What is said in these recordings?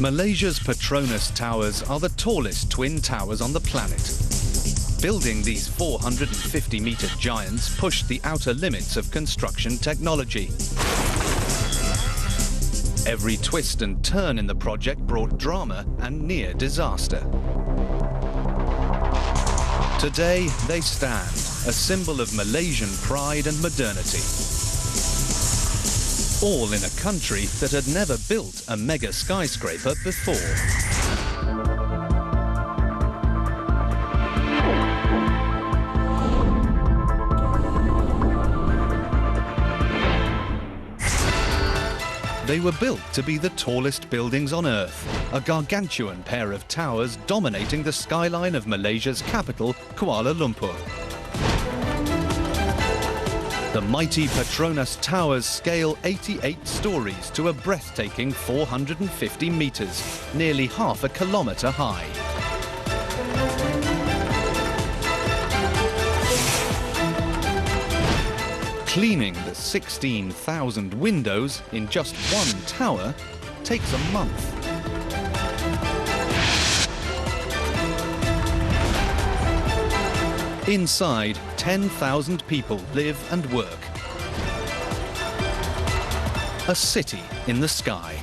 Malaysia's Petronas Towers are the tallest twin towers on the planet. Building these 450-metre giants pushed the outer limits of construction technology. Every twist and turn in the project brought drama and near disaster. Today, they stand, a symbol of Malaysian pride and modernity. All in a country that had never built a mega skyscraper before. They were built to be the tallest buildings on Earth, a gargantuan pair of towers dominating the skyline of Malaysia's capital, Kuala Lumpur. The mighty Petronas Towers scale 88 stories to a breathtaking 450 metres, nearly half a kilometre high. Cleaning the 16,000 windows in just one tower takes a month. Inside, 10,000 people live and work. A city in the sky.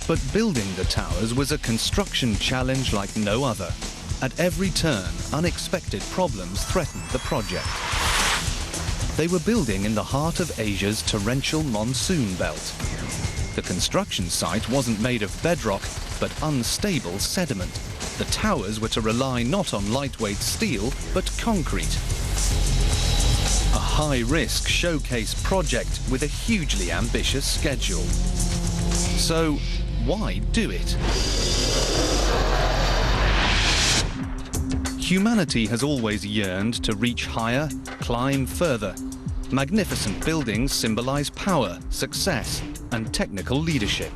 But building the towers was a construction challenge like no other. At every turn, unexpected problems threatened the project. They were building in the heart of Asia's torrential monsoon belt. The construction site wasn't made of bedrock, but unstable sediment. The towers were to rely not on lightweight steel, but concrete. A high-risk showcase project with a hugely ambitious schedule. So, why do it? Humanity has always yearned to reach higher, climb further. Magnificent buildings symbolize power, success, and technical leadership.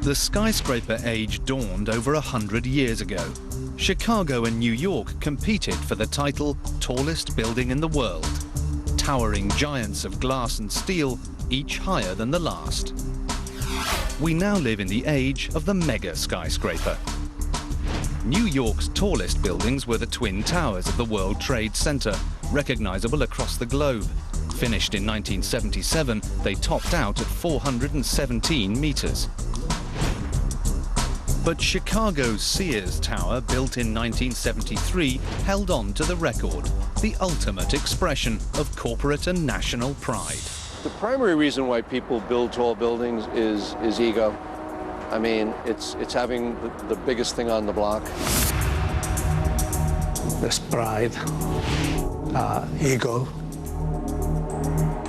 The skyscraper age dawned over 100 years ago. Chicago and New York competed for the title tallest building in the world. Towering giants of glass and steel, each higher than the last. We now live in the age of the mega skyscraper. New York's tallest buildings were the Twin Towers of the World Trade Center, recognizable across the globe. Finished in 1977, they topped out at 417 meters. But Chicago's Sears Tower, built in 1973, held on to the record, the ultimate expression of corporate and national pride. The primary reason why people build tall buildings is ego. I mean, it's having the biggest thing on the block. There's pride, ego.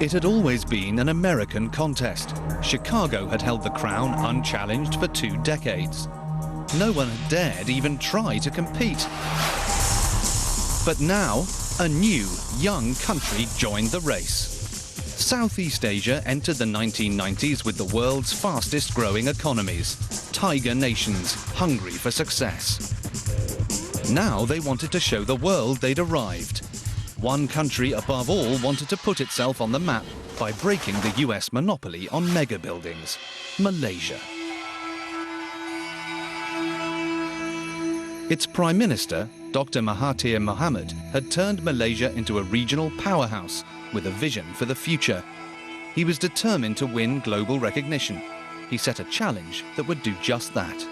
It had always been an American contest. Chicago had held the crown unchallenged for 2 decades. No one had dared even try to compete. But now, a new, young country joined the race. Southeast Asia entered the 1990s with the world's fastest growing economies, tiger nations hungry for success. Now they wanted to show the world they'd arrived. One country above all wanted to put itself on the map by breaking the US monopoly on mega buildings, Malaysia. Its Prime Minister, Dr. Mahathir Mohamad, had turned Malaysia into a regional powerhouse with a vision for the future. He was determined to win global recognition. He set a challenge that would do just that.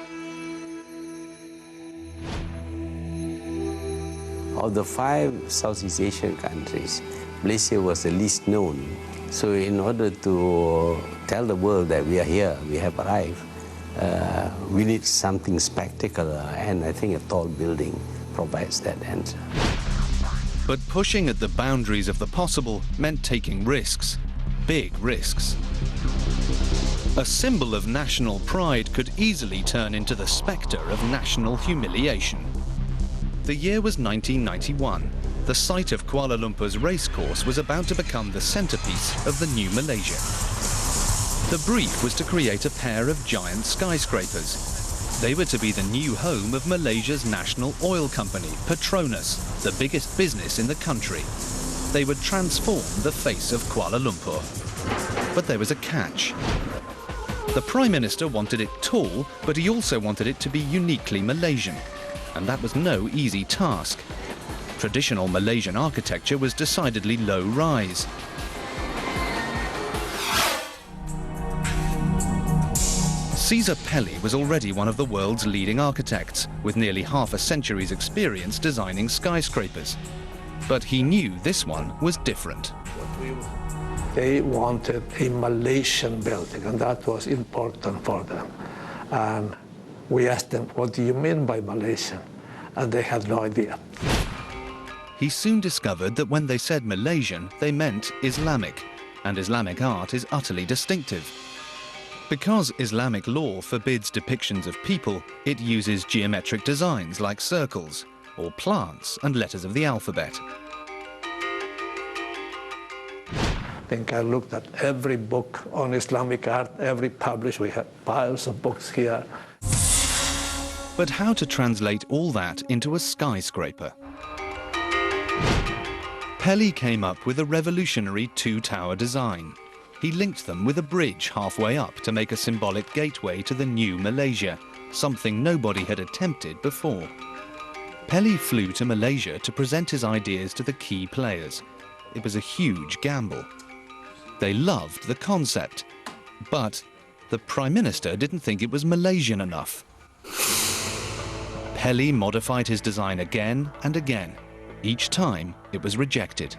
Of the 5 Southeast Asian countries, Malaysia was the least known. So in order to tell the world that we are here, we have arrived, we need something spectacular, and I think a tall building provides that answer. But pushing at the boundaries of the possible meant taking risks, big risks. A symbol of national pride could easily turn into the spectre of national humiliation. The year was 1991. The site of Kuala Lumpur's racecourse was about to become the centerpiece of the new Malaysia. The brief was to create a pair of giant skyscrapers. They were to be the new home of Malaysia's national oil company, Petronas, the biggest business in the country. they would transform the face of Kuala Lumpur. But there was a catch. The Prime Minister wanted it tall, but he also wanted it to be uniquely Malaysian. And that was no easy task. Traditional Malaysian architecture was decidedly low-rise. Cesar Pelli was already one of the world's leading architects, with nearly half a century's experience designing skyscrapers. But he knew this one was different. They wanted a Malaysian building, and that was important for them. And we asked them, what do you mean by Malaysian? And they had no idea. He soon discovered that when they said Malaysian, they meant Islamic, and Islamic art is utterly distinctive. Because Islamic law forbids depictions of people, it uses geometric designs like circles, or plants and letters of the alphabet. I think I looked at every book on Islamic art, every published. We have piles of books here. But how to translate all that into a skyscraper? Pelli came up with a revolutionary two-tower design. He linked them with a bridge halfway up to make a symbolic gateway to the new Malaysia, something nobody had attempted before. Pelli flew to Malaysia to present his ideas to the key players. It was a huge gamble. They loved the concept, but the Prime Minister didn't think it was Malaysian enough. Pelli modified his design again and again. Each time, it was rejected.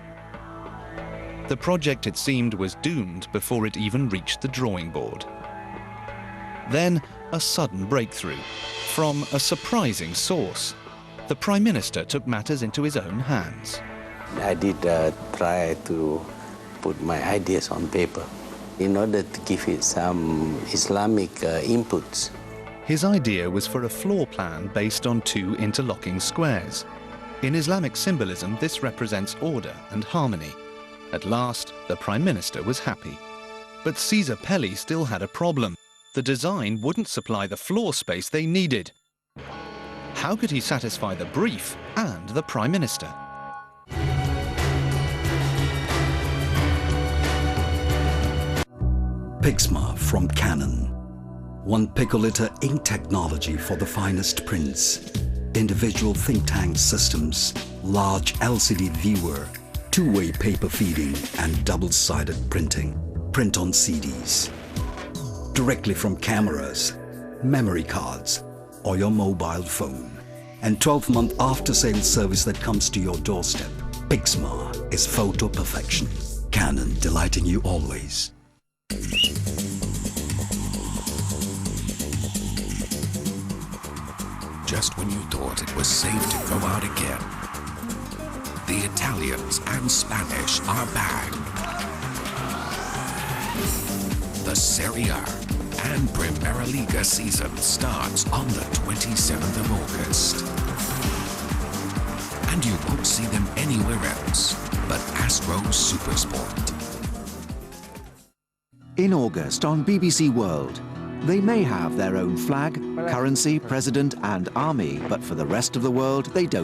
The project, it seemed, was doomed before it even reached the drawing board. Then, a sudden breakthrough from a surprising source. The Prime Minister took matters into his own hands. I did try to put my ideas on paper in order to give it some Islamic inputs. His idea was for a floor plan based on two interlocking squares. In Islamic symbolism, this represents order and harmony. At last, the Prime Minister was happy. But Cesar Pelli still had a problem. The design wouldn't supply the floor space they needed. How could he satisfy the brief and the Prime Minister? Pixma from Canon. 1 picoliter ink technology for the finest prints. Individual think tank systems, large LCD viewer, two-way paper feeding and double-sided printing. Print on CDs. Directly from cameras, memory cards, or your mobile phone. And 12-month after-sales service that comes to your doorstep. Pixma is photo perfection. Canon, delighting you always. Just when you thought it was safe to go out again, the Italians and Spanish are back. The Serie A and Primera Liga season starts on the 27th of August. And you won't see them anywhere else but Astro Supersport. In August on BBC World, they may have their own flag, currency, president and army, but for the rest of the world, they don't.